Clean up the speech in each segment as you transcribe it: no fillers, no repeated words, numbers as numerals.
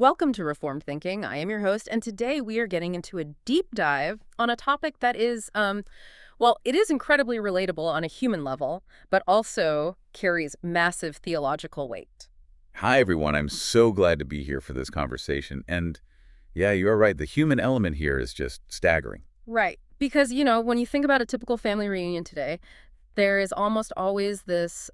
Welcome to Reformed Thinking. I am your host, and today we are getting into a deep dive on a topic that is, well, it is incredibly relatable on a human level, but also carries massive theological weight. Hi, everyone. I'm so glad to be here for this conversation. And yeah, you're right. The human element here is just staggering. Right. Because, when you think about a typical family reunion today, there is almost always this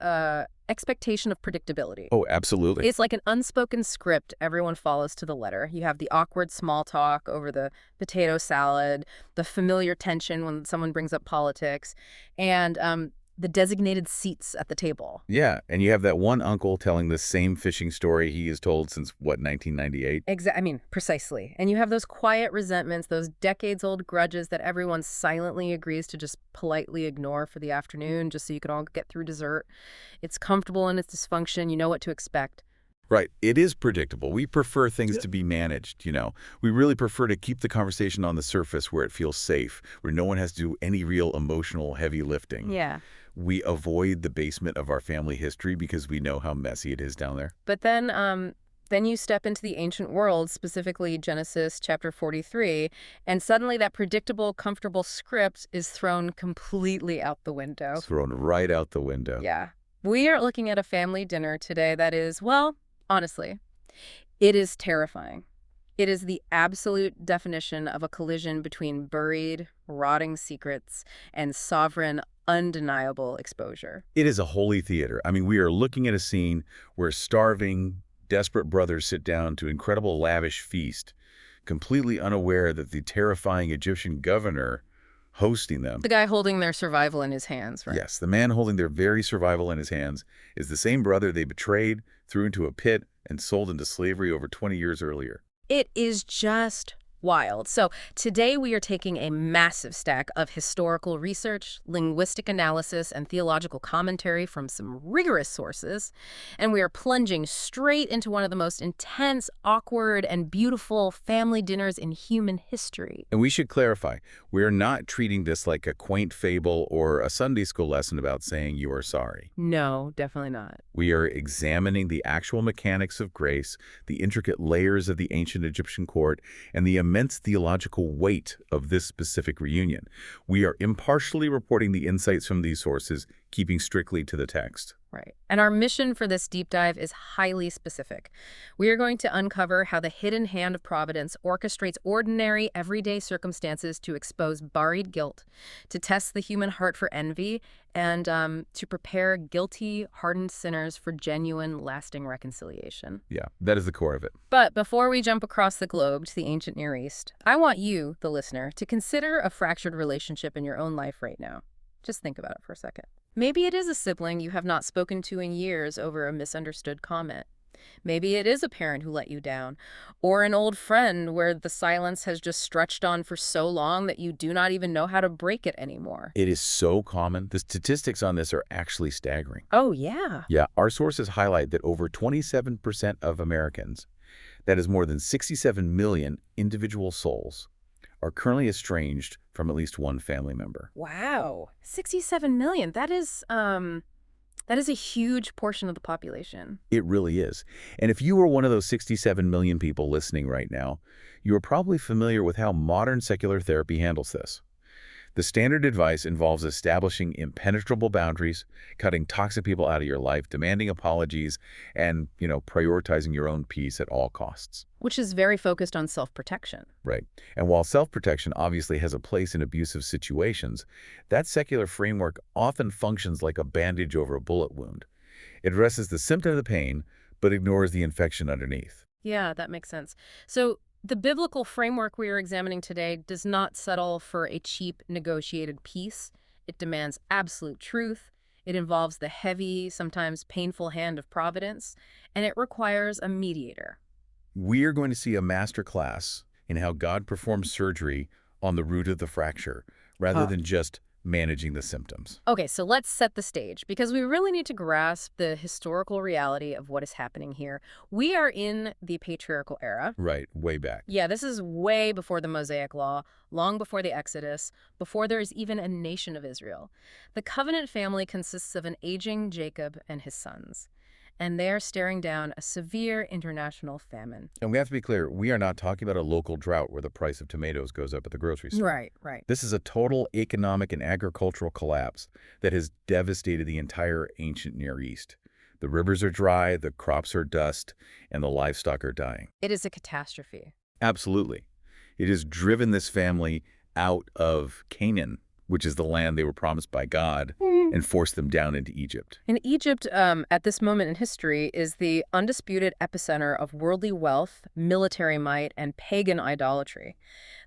expectation of predictability. Oh, absolutely. It's like an unspoken script everyone follows to the letter. You have the awkward small talk over the potato salad, the familiar tension when someone brings up politics, and the designated seats at the table. Yeah. And you have that one uncle telling the same fishing story he has told since, what, 1998? Precisely. And you have those quiet resentments, those decades-old grudges that everyone silently agrees to just politely ignore for the afternoon, just so you can all get through dessert. It's comfortable in its dysfunction. You know what to expect. Right. It is predictable. We prefer things to be managed. We really prefer to keep the conversation on the surface where it feels safe, where no one has to do any real emotional heavy lifting. Yeah. We avoid the basement of our family history because we know how messy it is down there. But then you step into the ancient world, specifically Genesis chapter 43, and suddenly that predictable, comfortable script is thrown completely out the window. Thrown right out the window. Yeah. We are looking at a family dinner today that is, well, honestly, it is terrifying. It is the absolute definition of a collision between buried, rotting secrets and sovereign, undeniable exposure. It is a holy theater. I mean, we are looking at a scene where starving, desperate brothers sit down to incredible lavish feast, completely unaware that the terrifying Egyptian governor hosting them, The guy holding their survival in his hands, right? yes, the man holding their very survival in his hands, is the same brother they betrayed, threw into a pit, and sold into slavery over 20 years earlier. It is just wild. So today we are taking a massive stack of historical research, linguistic analysis, and theological commentary from some rigorous sources, and we are plunging straight into one of the most intense, awkward, and beautiful family dinners in human history. And we should clarify, we're not treating this like a quaint fable or a Sunday school lesson about saying you are sorry. No, definitely not. We are examining the actual mechanics of grace, the intricate layers of the ancient Egyptian court, and the immense theological weight of this specific reunion. We are impartially reporting the insights from these sources, keeping strictly to the text. Right. And our mission for this deep dive is highly specific. We are going to uncover how the hidden hand of providence orchestrates ordinary, everyday circumstances to expose buried guilt, to test the human heart for envy, and to prepare guilty, hardened sinners for genuine, lasting reconciliation. Yeah, that is the core of it. But before we jump across the globe to the ancient Near East, I want you, the listener, to consider a fractured relationship in your own life right now. Just think about it for a second. Maybe it is a sibling you have not spoken to in years over a misunderstood comment. Maybe it is a parent who let you down, or an old friend where the silence has just stretched on for so long that you do not even know how to break it anymore. It is so common. The statistics on this are actually staggering. Oh, yeah. Yeah, our sources highlight that over 27% of Americans, that is more than 67 million individual souls, are currently estranged from at least one family member. Wow. 67 million. That is a huge portion of the population. It really is. And if you were one of those 67 million people listening right now, you are probably familiar with how modern secular therapy handles this. The standard advice involves establishing impenetrable boundaries, cutting toxic people out of your life, demanding apologies, and, prioritizing your own peace at all costs. Which is very focused on self-protection. Right. And while self-protection obviously has a place in abusive situations, that secular framework often functions like a bandage over a bullet wound. It addresses the symptom of the pain, but ignores the infection underneath. Yeah, that makes sense. So the biblical framework we are examining today does not settle for a cheap, negotiated peace. It demands absolute truth. It involves the heavy, sometimes painful hand of providence, and it requires a mediator. We are going to see a master class in how God performs surgery on the root of the fracture, rather than just managing the symptoms. Okay, so let's set the stage, because we really need to grasp the historical reality of what is happening here. We are in the patriarchal era. Right, way back. Yeah, this is way before the Mosaic Law, long before the Exodus, before there is even a nation of Israel. The covenant family consists of an aging Jacob and his sons. and they're staring down a severe international famine. And we have to be clear, we are not talking about a local drought where the price of tomatoes goes up at the grocery store. Right, right. This is a total economic and agricultural collapse that has devastated the entire ancient Near East. The rivers are dry, the crops are dust, and the livestock are dying. It is a catastrophe. Absolutely. It has driven this family out of Canaan, which is the land they were promised by God, and forced them down into Egypt. And Egypt, at this moment in history, is the undisputed epicenter of worldly wealth, military might, and pagan idolatry.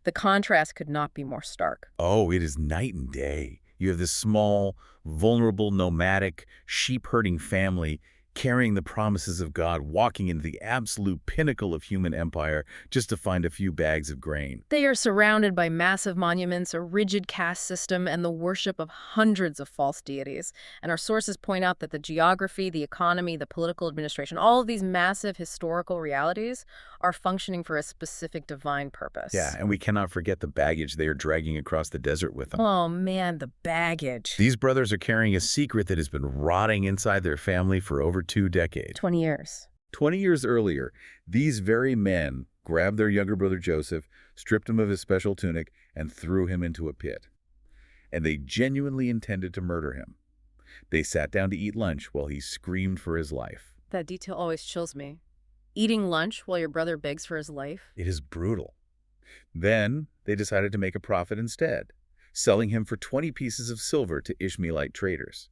The contrast could not be more stark. Oh, it is night and day. You have this small, vulnerable, nomadic, sheep-herding family carrying the promises of God, walking into the absolute pinnacle of human empire just to find a few bags of grain. They are surrounded by massive monuments, a rigid caste system, and the worship of hundreds of false deities. And our sources point out that the geography, the economy, the political administration, all of these massive historical realities are functioning for a specific divine purpose. Yeah, and we cannot forget the baggage they are dragging across the desert with them. Oh man, the baggage. These brothers are carrying a secret that has been rotting inside their family for over 2 decades. 20 years. 20 years earlier, these very men grabbed their younger brother Joseph, stripped him of his special tunic, and threw him into a pit. And they genuinely intended to murder him. They sat down to eat lunch while he screamed for his life. That detail always chills me. Eating lunch while your brother begs for his life? It is brutal. Then they decided to make a profit instead, selling him for 20 pieces of silver to Ishmaelite traders.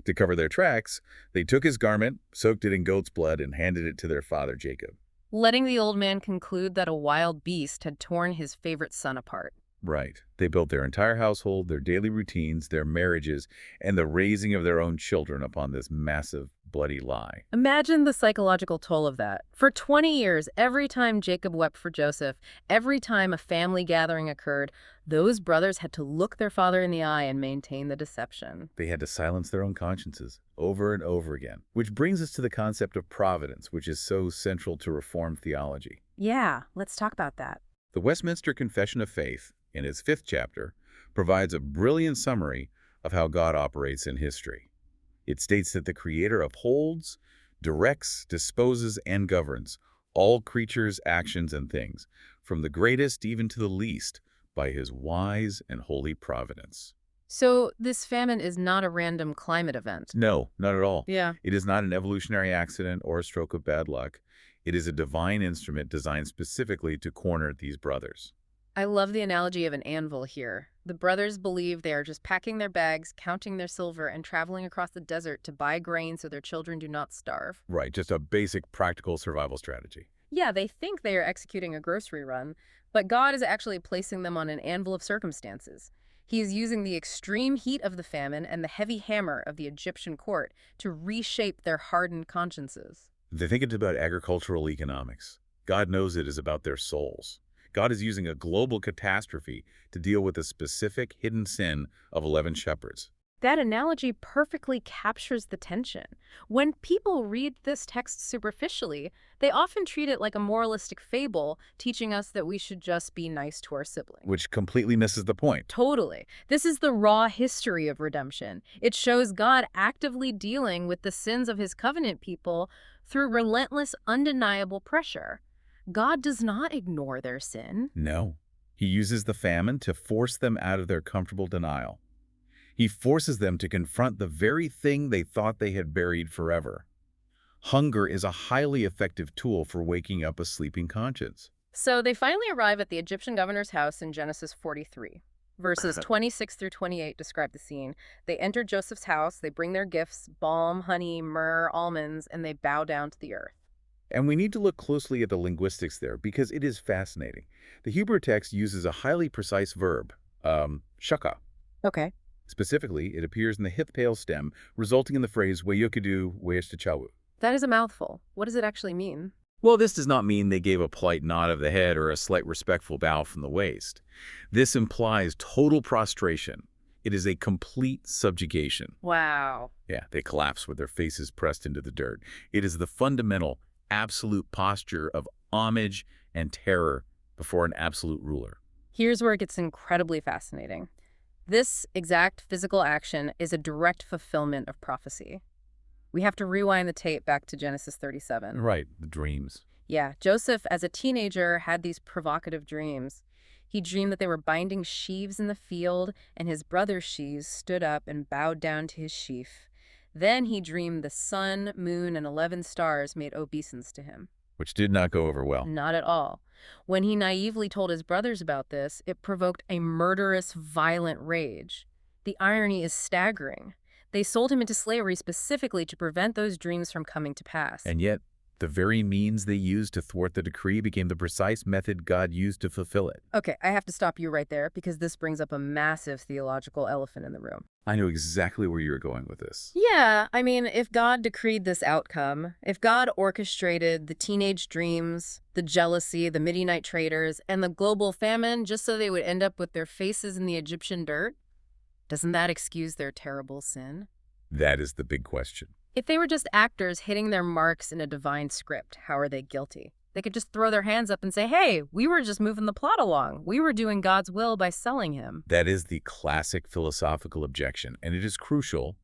To cover their tracks, they took his garment, soaked it in goat's blood, and handed it to their father Jacob. Letting the old man conclude that a wild beast had torn his favorite son apart. Right. They built their entire household, their daily routines, their marriages, and the raising of their own children upon this massive, bloody lie. Imagine the psychological toll of that. For 20 years, every time Jacob wept for Joseph, every time a family gathering occurred, those brothers had to look their father in the eye and maintain the deception. They had to silence their own consciences over and over again. Which brings us to the concept of providence, which is so central to Reformed theology. Yeah, let's talk about that. The Westminster Confession of Faith, in its 5th chapter, provides a brilliant summary of how God operates in history. It states that the Creator upholds, directs, disposes, and governs all creatures, actions, and things, from the greatest even to the least, by his wise and holy providence. So this famine is not a random climate event. No, not at all. Yeah. It is not an evolutionary accident or a stroke of bad luck. It is a divine instrument designed specifically to corner these brothers. I love the analogy of an anvil here. The brothers believe they are just packing their bags, counting their silver, and traveling across the desert to buy grain so their children do not starve. Right, just a basic practical survival strategy. Yeah, they think they are executing a grocery run, but God is actually placing them on an anvil of circumstances. He is using the extreme heat of the famine and the heavy hammer of the Egyptian court to reshape their hardened consciences. They think it's about agricultural economics. God knows it is about their souls. God is using a global catastrophe to deal with the specific hidden sin of 11 shepherds. That analogy perfectly captures the tension. When people read this text superficially, they often treat it like a moralistic fable, teaching us that we should just be nice to our siblings. Which completely misses the point. Totally. This is the raw history of redemption. It shows God actively dealing with the sins of his covenant people through relentless, undeniable pressure. God does not ignore their sin. No. He uses the famine to force them out of their comfortable denial. He forces them to confront the very thing they thought they had buried forever. Hunger is a highly effective tool for waking up a sleeping conscience. So they finally arrive at the Egyptian governor's house in Genesis 43. Verses 26 through 28 describe the scene. They enter Joseph's house, they bring their gifts, balm, honey, myrrh, almonds, and they bow down to the earth. And we need to look closely at the linguistics there because it is fascinating. The Hebrew text uses a highly precise verb, shaka. Okay. Specifically, it appears in the hithpale stem, resulting in the phrase weyukidu weyeshtachawu. That is a mouthful. What does it actually mean? Well, this does not mean they gave a polite nod of the head or a slight respectful bow from the waist. This implies total prostration. It is a complete subjugation. Wow. Yeah, they collapse with their faces pressed into the dirt. It is the fundamental, absolute posture of homage and terror before an absolute ruler. Here's where it gets incredibly fascinating. This exact physical action is a direct fulfillment of prophecy. We have to rewind the tape back to Genesis 37. Right, the dreams. Yeah, Joseph, as a teenager, had these provocative dreams. He dreamed that they were binding sheaves in the field, and his brother's sheaves stood up and bowed down to his sheaf. Then he dreamed the sun, moon, and 11 stars made obeisance to him. Which did not go over well. Not at all. When he naively told his brothers about this, it provoked a murderous, violent rage. The irony is staggering. They sold him into slavery specifically to prevent those dreams from coming to pass. And yet, the very means they used to thwart the decree became the precise method God used to fulfill it. Okay, I have to stop you right there because this brings up a massive theological elephant in the room. I know exactly where you're going with this. Yeah, I mean, if God decreed this outcome, if God orchestrated the teenage dreams, the jealousy, the Midianite traders, and the global famine just so they would end up with their faces in the Egyptian dirt, doesn't that excuse their terrible sin? That is the big question. If they were just actors hitting their marks in a divine script, how are they guilty? They could just throw their hands up and say, hey, we were just moving the plot along. We were doing God's will by selling him. That is the classic philosophical objection, and it is crucial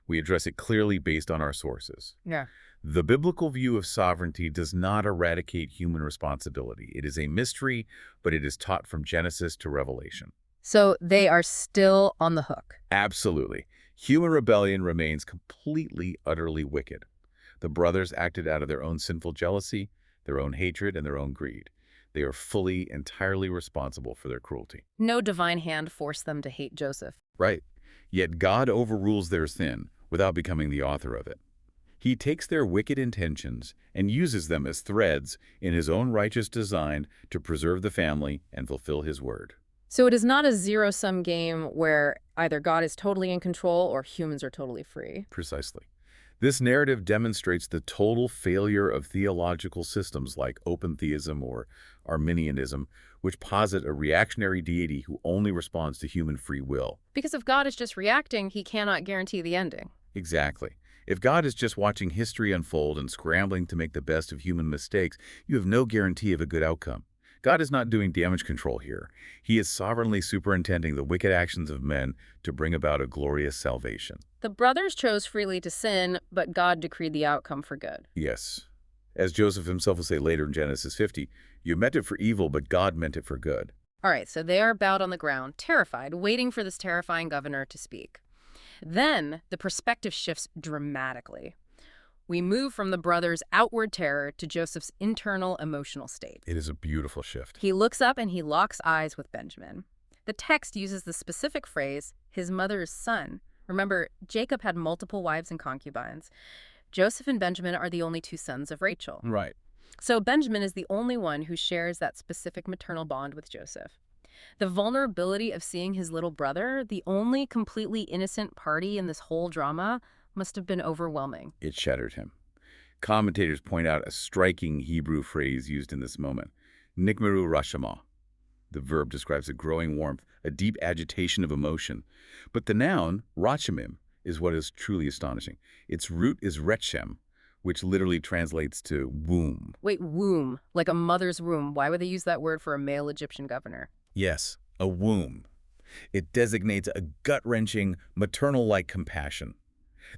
we address it clearly based on our sources. Yeah. The biblical view of sovereignty does not eradicate human responsibility. It is a mystery, but it is taught from Genesis to Revelation. So they are still on the hook. Absolutely. Human rebellion remains completely, utterly wicked. The brothers acted out of their own sinful jealousy, their own hatred, and their own greed. They are fully, entirely responsible for their cruelty. No divine hand forced them to hate Joseph. Right. Yet God overrules their sin without becoming the author of it. He takes their wicked intentions and uses them as threads in his own righteous design to preserve the family and fulfill his word. So it is not a zero-sum game where either God is totally in control or humans are totally free. Precisely. This narrative demonstrates the total failure of theological systems like open theism or Arminianism, which posit a reactionary deity who only responds to human free will. Because if God is just reacting, he cannot guarantee the ending. Exactly. If God is just watching history unfold and scrambling to make the best of human mistakes, you have no guarantee of a good outcome. God is not doing damage control here. He is sovereignly superintending the wicked actions of men to bring about a glorious salvation. The brothers chose freely to sin, but God decreed the outcome for good. Yes. As Joseph himself will say later in Genesis 50, you meant it for evil, but God meant it for good. All right, so they are bowed on the ground, terrified, waiting for this terrifying governor to speak. Then the perspective shifts dramatically. We move from the brothers' outward terror to Joseph's internal emotional state. It is a beautiful shift. He looks up and he locks eyes with Benjamin. The text uses the specific phrase, his mother's son. Remember, Jacob had multiple wives and concubines. Joseph and Benjamin are the only two sons of Rachel. Right. So Benjamin is the only one who shares that specific maternal bond with Joseph. The vulnerability of seeing his little brother, the only completely innocent party in this whole drama, must have been overwhelming. It shattered him. Commentators point out a striking Hebrew phrase used in this moment, nikmeru rashama. The verb describes a growing warmth, a deep agitation of emotion. But the noun, rachamim, is what is truly astonishing. Its root is rechem, which literally translates to womb. Wait, womb, like a mother's womb. Why would they use that word for a male Egyptian governor? Yes, a womb. It designates a gut-wrenching, maternal-like compassion.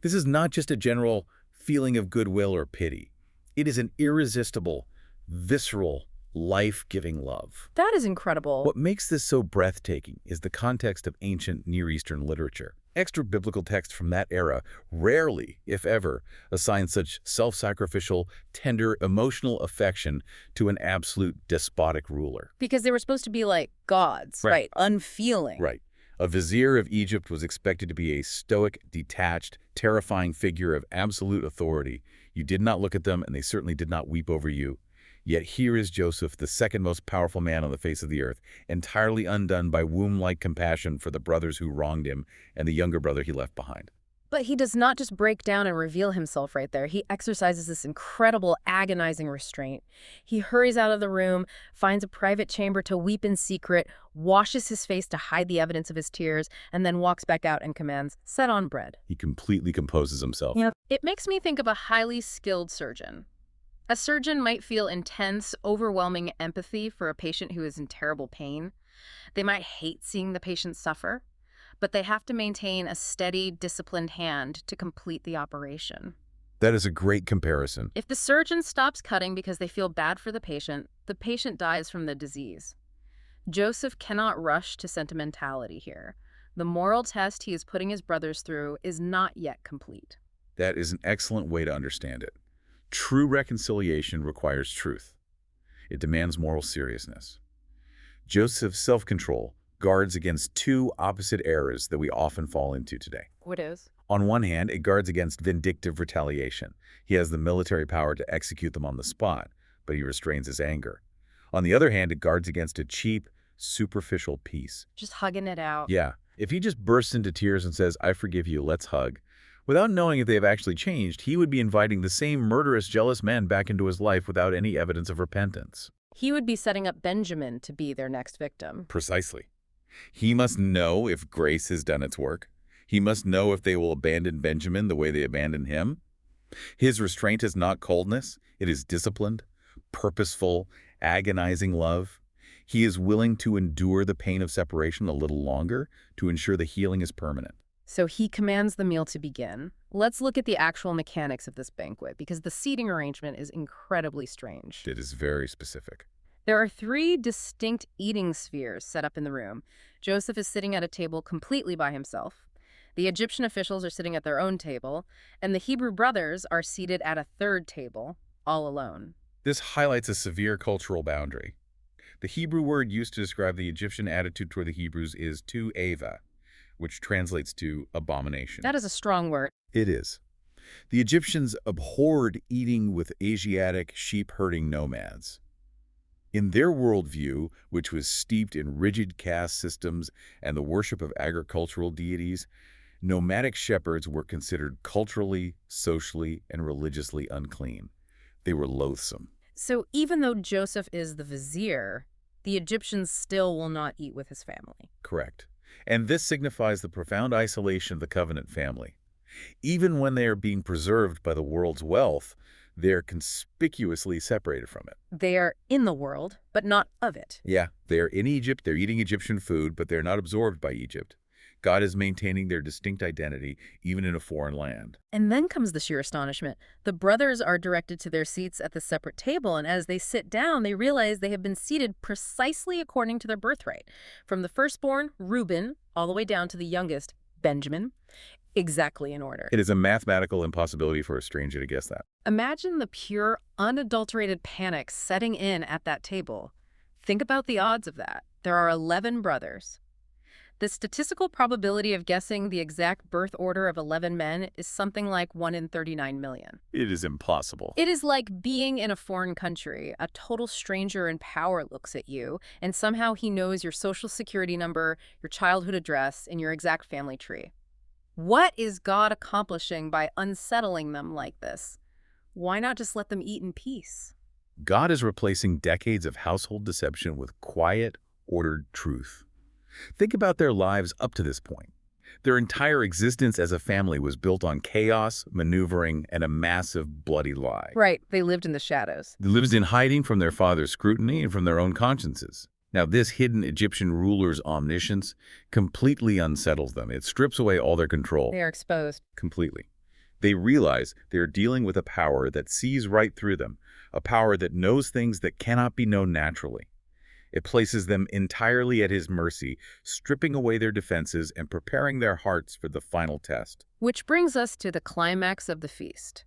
This is not just a general feeling of goodwill or pity. It is an irresistible, visceral, life-giving love. That is incredible. What makes this so breathtaking is the context of ancient Near Eastern literature. Extra-biblical texts from that era rarely, if ever, assign such self-sacrificial, tender, emotional affection to an absolute despotic ruler. Because they were supposed to be like gods, right? Unfeeling. Right. A vizier of Egypt was expected to be a stoic, detached, terrifying figure of absolute authority. You did not look at them, and they certainly did not weep over you. Yet here is Joseph, the second most powerful man on the face of the earth, entirely undone by womb-like compassion for the brothers who wronged him and the younger brother he left behind. But he does not just break down and reveal himself right there. He exercises this incredible, agonizing restraint. He hurries out of the room, finds a private chamber to weep in secret, washes his face to hide the evidence of his tears, and then walks back out and commands, "Set on bread." He completely composes himself. It makes me think of a highly skilled surgeon. A surgeon might feel intense, overwhelming empathy for a patient who is in terrible pain. They might hate seeing the patient suffer, but they have to maintain a steady, disciplined hand to complete the operation. That is a great comparison. If the surgeon stops cutting because they feel bad for the patient dies from the disease. Joseph cannot rush to sentimentality here. The moral test he is putting his brothers through is not yet complete. That is an excellent way to understand it. True reconciliation requires truth. It demands moral seriousness. Joseph's self-control guards against two opposite errors that we often fall into today. What is? On one hand, it guards against vindictive retaliation. He has the military power to execute them on the spot, but he restrains his anger. On the other hand, it guards against a cheap, superficial peace. Just hugging it out. Yeah, if he just bursts into tears and says, "I forgive you, let's hug," without knowing if they have actually changed, he would be inviting the same murderous, jealous men back into his life without any evidence of repentance. He would be setting up Benjamin to be their next victim. Precisely. He must know if grace has done its work. He must know if they will abandon Benjamin the way they abandoned him. His restraint is not coldness. It is disciplined, purposeful, agonizing love. He is willing to endure the pain of separation a little longer to ensure the healing is permanent. So he commands the meal to begin. Let's look at the actual mechanics of this banquet, because the seating arrangement is incredibly strange. It is very specific. There are three distinct eating spheres set up in the room. Joseph is sitting at a table completely by himself. The Egyptian officials are sitting at their own table, and the Hebrew brothers are seated at a third table, all alone. This highlights a severe cultural boundary. The Hebrew word used to describe the Egyptian attitude toward the Hebrews is tu'eva, which translates to abomination. That is a strong word. It is. The Egyptians abhorred eating with Asiatic sheep-herding nomads. In their worldview, which was steeped in rigid caste systems and the worship of agricultural deities, nomadic shepherds were considered culturally, socially, and religiously unclean. They were loathsome. So even though Joseph is the vizier, the Egyptians still will not eat with his family. Correct. And this signifies the profound isolation of the covenant family. Even when they are being preserved by the world's wealth, they are conspicuously separated from it. They are in the world, but not of it. Yeah, they are in Egypt, they're eating Egyptian food, but they're not absorbed by Egypt. God is maintaining their distinct identity, even in a foreign land. And then comes the sheer astonishment. The brothers are directed to their seats at the separate table, and as they sit down, they realize they have been seated precisely according to their birthright. From the firstborn, Reuben, all the way down to the youngest, Benjamin, exactly in order. It is a mathematical impossibility for a stranger to guess that. Imagine the pure, unadulterated panic setting in at that table. Think about the odds of that. There are 11 brothers. The statistical probability of guessing the exact birth order of 11 men is something like 1 in 39 million. It is impossible. It is like being in a foreign country. A total stranger in power looks at you, and somehow he knows your social security number, your childhood address, and your exact family tree. What is God accomplishing by unsettling them like this? Why not just let them eat in peace? God is replacing decades of household deception with quiet, ordered truth. Think about their lives up to this point. Their entire existence as a family was built on chaos, maneuvering, and a massive, bloody lie. Right, they lived in the shadows. They lived in hiding from their father's scrutiny and from their own consciences. Now, this hidden Egyptian ruler's omniscience completely unsettles them. It strips away all their control. They are exposed. Completely. They realize they are dealing with a power that sees right through them, a power that knows things that cannot be known naturally. It places them entirely at his mercy, stripping away their defenses and preparing their hearts for the final test. Which brings us to the climax of the feast.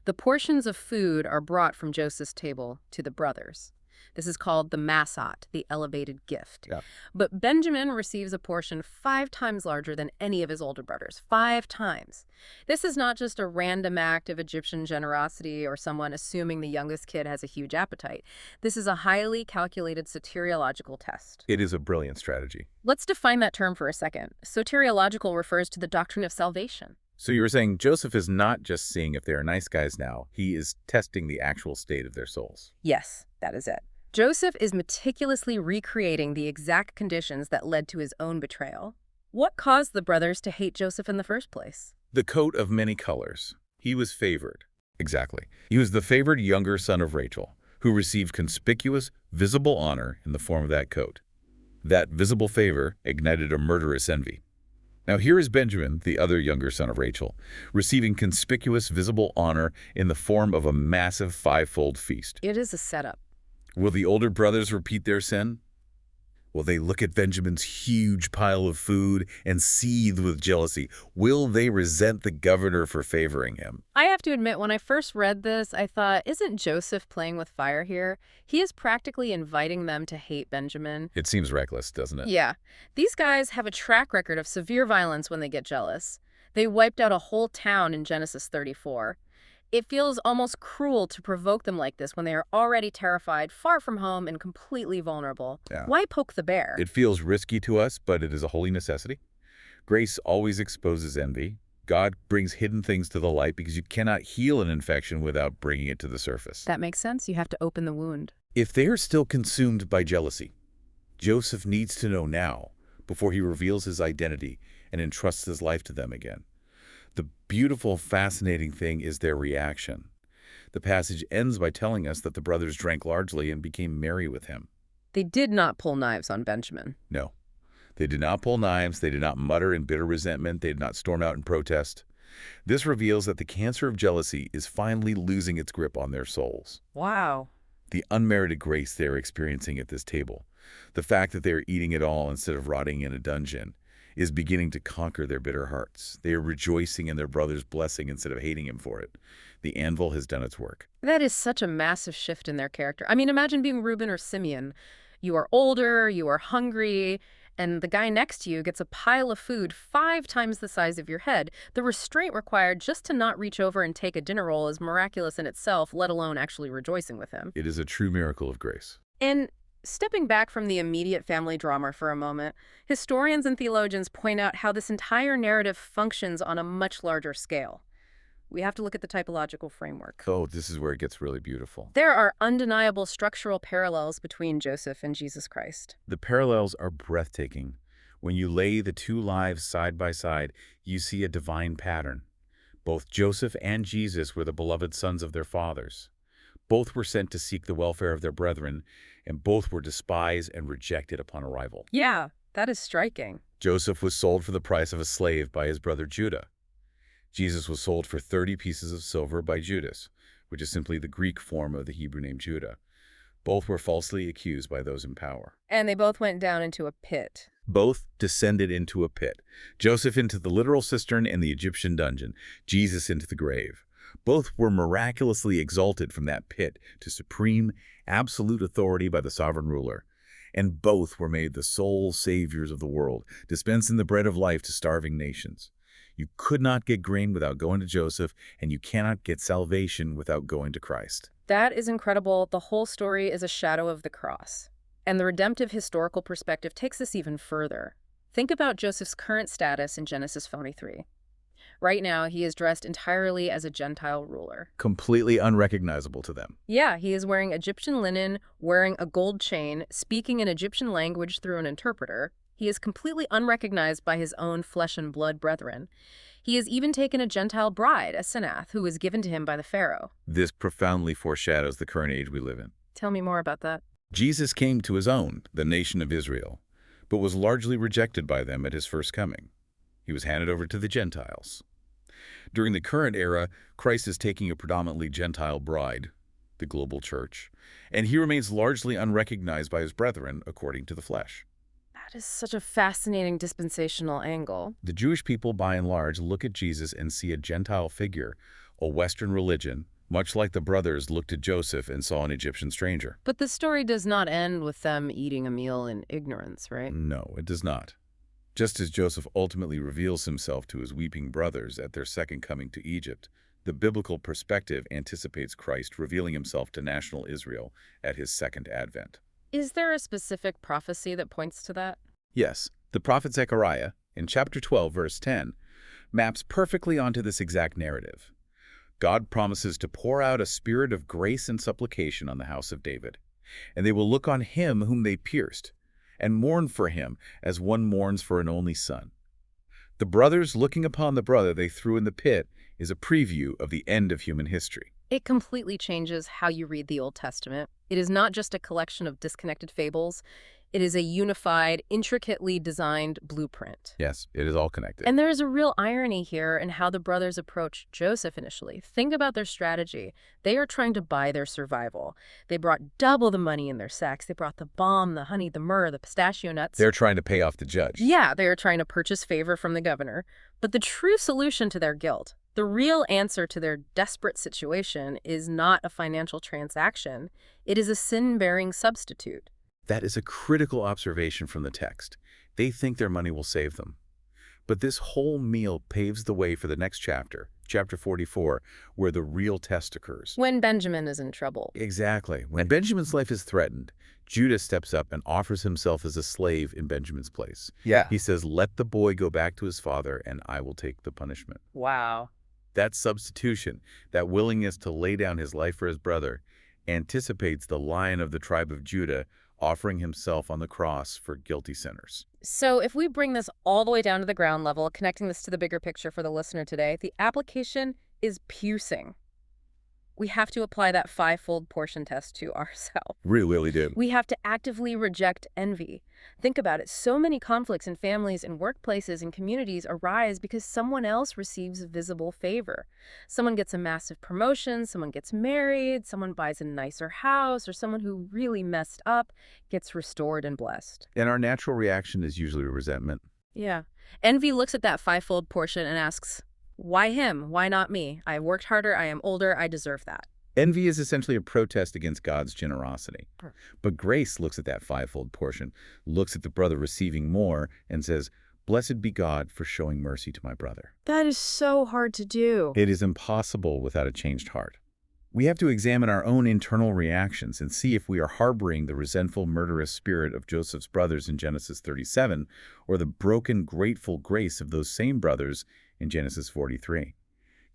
The portions of food are brought from Joseph's table to the brothers. This is called the masat, the elevated gift. Yeah. But Benjamin receives a portion 5 times larger than any of his older brothers. 5 times. This is not just a random act of Egyptian generosity or someone assuming the youngest kid has a huge appetite. This is a highly calculated soteriological test. It is a brilliant strategy. Let's define that term for a second. Soteriological refers to the doctrine of salvation. So you were saying Joseph is not just seeing if they are nice guys now. He is testing the actual state of their souls. Yes, that is it. Joseph is meticulously recreating the exact conditions that led to his own betrayal. What caused the brothers to hate Joseph in the first place? The coat of many colors. He was favored. Exactly. He was the favored younger son of Rachel, who received conspicuous, visible honor in the form of that coat. That visible favor ignited a murderous envy. Now here is Benjamin, the other younger son of Rachel, receiving conspicuous visible honor in the form of a massive fivefold feast. It is a setup. Will the older brothers repeat their sin? Will they look at Benjamin's huge pile of food and seethe with jealousy? Will they resent the governor for favoring him? I have to admit, when I first read this, I thought, isn't Joseph playing with fire here? He is practically inviting them to hate Benjamin. It seems reckless, doesn't it? Yeah, these guys have a track record of severe violence when they get jealous. They wiped out a whole town in Genesis 34. It feels almost cruel to provoke them like this when they are already terrified, far from home, and completely vulnerable. Yeah. Why poke the bear? It feels risky to us, but it is a holy necessity. Grace always exposes envy. God brings hidden things to the light because you cannot heal an infection without bringing it to the surface. That makes sense. You have to open the wound. If they are still consumed by jealousy, Joseph needs to know now before he reveals his identity and entrusts his life to them again. The beautiful, fascinating thing is their reaction. The passage ends by telling us that the brothers drank largely and became merry with him. They did not pull knives on Benjamin. No, they did not pull knives. They did not mutter in bitter resentment. They did not storm out in protest. This reveals that the cancer of jealousy is finally losing its grip on their souls. Wow. The unmerited grace they are experiencing at this table, the fact that they are eating it all instead of rotting in a dungeon, is beginning to conquer their bitter hearts. They are rejoicing in their brother's blessing instead of hating him for it. The anvil has done its work. That is such a massive shift in their character. I mean, imagine being Reuben or Simeon. You are older, you are hungry, and the guy next to you gets a pile of food 5 times the size of your head. The restraint required just to not reach over and take a dinner roll is miraculous in itself, let alone actually rejoicing with him. It is a true miracle of grace. And stepping back from the immediate family drama for a moment, historians and theologians point out how this entire narrative functions on a much larger scale. We have to look at the typological framework. Oh, this is where it gets really beautiful. There are undeniable structural parallels between Joseph and Jesus Christ. The parallels are breathtaking. When you lay the two lives side by side, you see a divine pattern. Both Joseph and Jesus were the beloved sons of their fathers. Both were sent to seek the welfare of their brethren, and both were despised and rejected upon arrival. Yeah, that is striking. Joseph was sold for the price of a slave by his brother Judah. Jesus was sold for 30 pieces of silver by Judas, which is simply the Greek form of the Hebrew name Judah. Both were falsely accused by those in power. And they both went down into a pit. Both descended into a pit. Joseph into the literal cistern and the Egyptian dungeon, Jesus into the grave. Both were miraculously exalted from that pit to supreme, absolute authority by the sovereign ruler. And both were made the sole saviors of the world, dispensing the bread of life to starving nations. You could not get grain without going to Joseph, and you cannot get salvation without going to Christ. That is incredible. The whole story is a shadow of the cross. And the redemptive historical perspective takes this even further. Think about Joseph's current status in Genesis 23. Right now, he is dressed entirely as a Gentile ruler. Completely unrecognizable to them. Yeah, he is wearing Egyptian linen, wearing a gold chain, speaking an Egyptian language through an interpreter. He is completely unrecognized by his own flesh and blood brethren. He has even taken a Gentile bride, a Senath, who was given to him by the Pharaoh. This profoundly foreshadows the current age we live in. Tell me more about that. Jesus came to his own, the nation of Israel, but was largely rejected by them at his first coming. He was handed over to the Gentiles. During the current era, Christ is taking a predominantly Gentile bride, the global church, and he remains largely unrecognized by his brethren according to the flesh. That is such a fascinating dispensational angle. The Jewish people, by and large, look at Jesus and see a Gentile figure, a Western religion, much like the brothers looked at Joseph and saw an Egyptian stranger. But the story does not end with them eating a meal in ignorance, right? No, it does not. Just as Joseph ultimately reveals himself to his weeping brothers at their second coming to Egypt, the biblical perspective anticipates Christ revealing himself to national Israel at his second advent. Is there a specific prophecy that points to that? Yes, the prophet Zechariah, in chapter 12, verse 10, maps perfectly onto this exact narrative. God promises to pour out a spirit of grace and supplication on the house of David, and they will look on him whom they pierced, and mourn for him as one mourns for an only son. The brothers looking upon the brother they threw in the pit is a preview of the end of human history. It completely changes how you read the Old Testament. It is not just a collection of disconnected fables. It is a unified, intricately designed blueprint. Yes, it is all connected. And there is a real irony here in how the brothers approached Joseph initially. Think about their strategy. They are trying to buy their survival. They brought double the money in their sacks. They brought the balm, the honey, the myrrh, the pistachio nuts. They're trying to pay off the judge. Yeah, they are trying to purchase favor from the governor. But the true solution to their guilt, the real answer to their desperate situation, is not a financial transaction. It is a sin-bearing substitute. That is a critical observation from the text. They think their money will save them. But this whole meal paves the way for the next chapter, chapter 44, where the real test occurs. When Benjamin is in trouble. Exactly. When Benjamin's life is threatened, Judah steps up and offers himself as a slave in Benjamin's place. Yeah. He says, "Let the boy go back to his father, and I will take the punishment." Wow. That substitution, that willingness to lay down his life for his brother, anticipates the Lion of the tribe of Judah offering himself on the cross for guilty sinners. So if we bring this all the way down to the ground level, connecting this to the bigger picture for the listener today, the application is piercing. We have to apply that fivefold portion test to ourselves. Really do. We have to actively reject envy. Think about it. So many conflicts in families and workplaces and communities arise because someone else receives visible favor. Someone gets a massive promotion, someone gets married, someone buys a nicer house, or someone who really messed up gets restored and blessed. And our natural reaction is usually resentment. Yeah. Envy looks at that fivefold portion and asks, why him? Why not me? I worked harder, I am older, I deserve that. Envy is essentially a protest against God's generosity. But grace looks at that fivefold portion, looks at the brother receiving more, and says, "Blessed be God for showing mercy to my brother." That is so hard to do. It is impossible without a changed heart. We have to examine our own internal reactions and see if we are harboring the resentful, murderous spirit of Joseph's brothers in Genesis 37, or the broken, grateful grace of those same brothers in Genesis 43.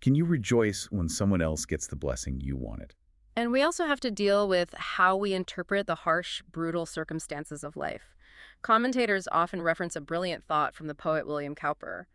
Can you rejoice when someone else gets the blessing you wanted? And we also have to deal with how we interpret the harsh, brutal circumstances of life. Commentators often reference a brilliant thought from the poet William Cowper.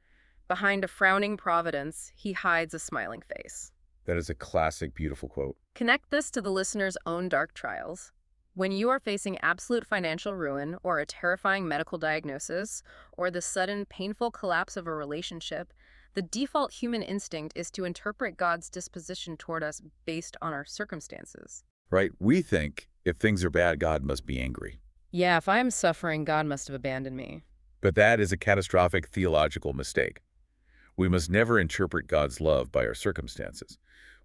Behind a frowning providence, he hides a smiling face. That is a classic, beautiful quote. Connect this to the listener's own dark trials. When you are facing absolute financial ruin, or a terrifying medical diagnosis, or the sudden, painful collapse of a relationship, the default human instinct is to interpret God's disposition toward us based on our circumstances. Right? We think if things are bad, God must be angry. Yeah, if I am suffering, God must have abandoned me. But that is a catastrophic theological mistake. We must never interpret God's love by our circumstances.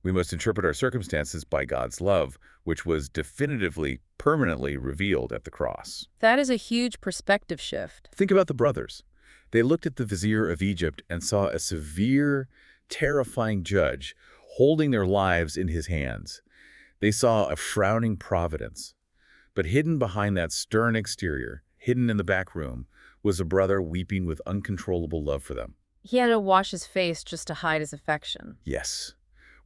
We must interpret our circumstances by God's love, which was definitively, permanently revealed at the cross. That is a huge perspective shift. Think about the brothers. They looked at the vizier of Egypt and saw a severe, terrifying judge holding their lives in his hands. They saw a frowning providence. But hidden behind that stern exterior, hidden in the back room, was a brother weeping with uncontrollable love for them. He had to wash his face just to hide his affection. Yes.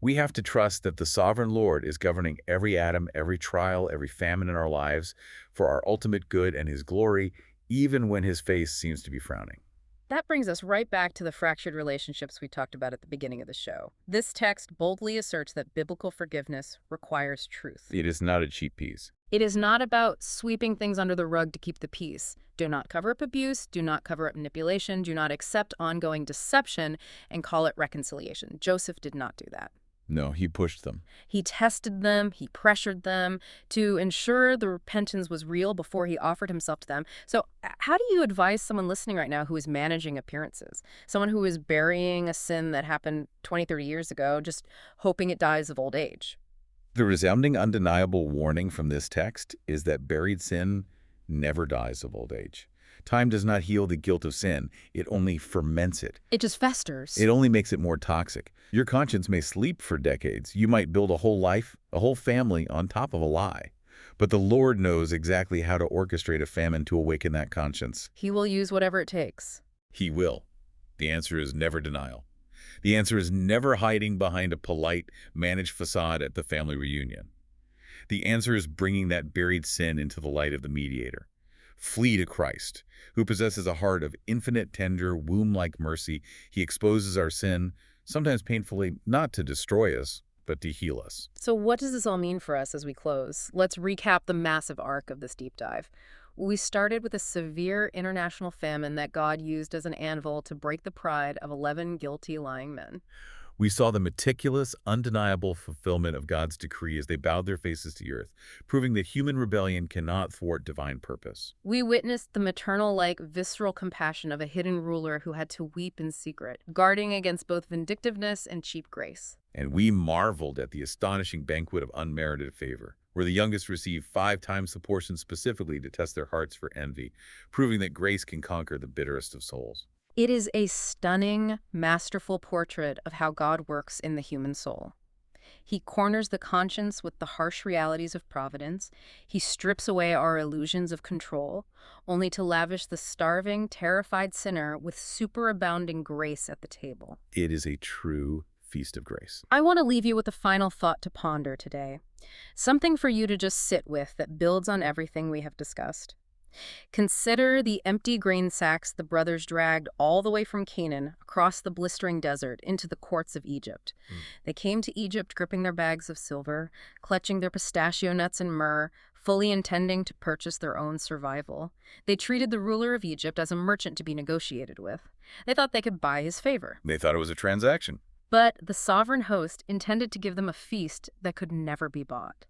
We have to trust that the sovereign Lord is governing every atom, every trial, every famine in our lives for our ultimate good and his glory, even when his face seems to be frowning. That brings us right back to the fractured relationships we talked about at the beginning of the show. This text boldly asserts that biblical forgiveness requires truth. It is not a cheap piece. It is not about sweeping things under the rug to keep the peace. Do not cover up abuse, do not cover up manipulation, do not accept ongoing deception and call it reconciliation. Joseph did not do that. No, he pushed them. He tested them, he pressured them to ensure the repentance was real before he offered himself to them. So how do you advise someone listening right now who is managing appearances? Someone who is burying a sin that happened 20, 30 years ago, just hoping it dies of old age? The resounding, undeniable warning from this text is that buried sin never dies of old age. Time does not heal the guilt of sin. It only ferments it. It just festers. It only makes it more toxic. Your conscience may sleep for decades. You might build a whole life, a whole family on top of a lie. But the Lord knows exactly how to orchestrate a famine to awaken that conscience. He will use whatever it takes. He will. The answer is never denial. The answer is never hiding behind a polite, managed facade at the family reunion. The answer is bringing that buried sin into the light of the mediator. Flee to Christ, who possesses a heart of infinite, tender, womb-like mercy. He exposes our sin, sometimes painfully, not to destroy us, but to heal us. So what does this all mean for us as we close? Let's recap the massive arc of this deep dive. We started with a severe international famine that God used as an anvil to break the pride of 11 guilty, lying men. We saw the meticulous, undeniable fulfillment of God's decree as they bowed their faces to the earth, proving that human rebellion cannot thwart divine purpose. We witnessed the maternal-like, visceral compassion of a hidden ruler who had to weep in secret, guarding against both vindictiveness and cheap grace. And we marveled at the astonishing banquet of unmerited favor, where the youngest received 5 times the portion specifically to test their hearts for envy, proving that grace can conquer the bitterest of souls. It is a stunning, masterful portrait of how God works in the human soul. He corners the conscience with the harsh realities of providence. He strips away our illusions of control, only to lavish the starving, terrified sinner with superabounding grace at the table. It is a true feast of grace. I want to leave you with a final thought to ponder today. Something for you to just sit with that builds on everything we have discussed. Consider the empty grain sacks the brothers dragged all the way from Canaan across the blistering desert into the courts of Egypt. They came to Egypt gripping their bags of silver, clutching their pistachio nuts and myrrh, fully intending to purchase their own survival. They treated the ruler of Egypt as a merchant to be negotiated with. They thought they could buy his favor. They thought it was a transaction. But the sovereign host intended to give them a feast that could never be bought.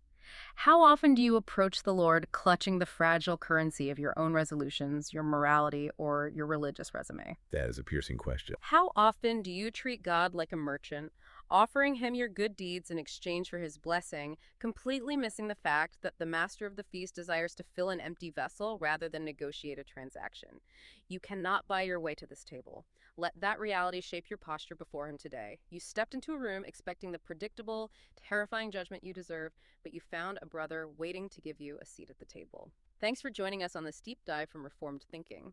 How often do you approach the Lord clutching the fragile currency of your own resolutions, your morality, or your religious resume? That is a piercing question. How often do you treat God like a merchant, offering him your good deeds in exchange for his blessing, completely missing the fact that the master of the feast desires to fill an empty vessel rather than negotiate a transaction? You cannot buy your way to this table. Let that reality shape your posture before him today. You stepped into a room expecting the predictable, terrifying judgment you deserve, but you found a brother waiting to give you a seat at the table. Thanks for joining us on this deep dive from Reformed Thinking.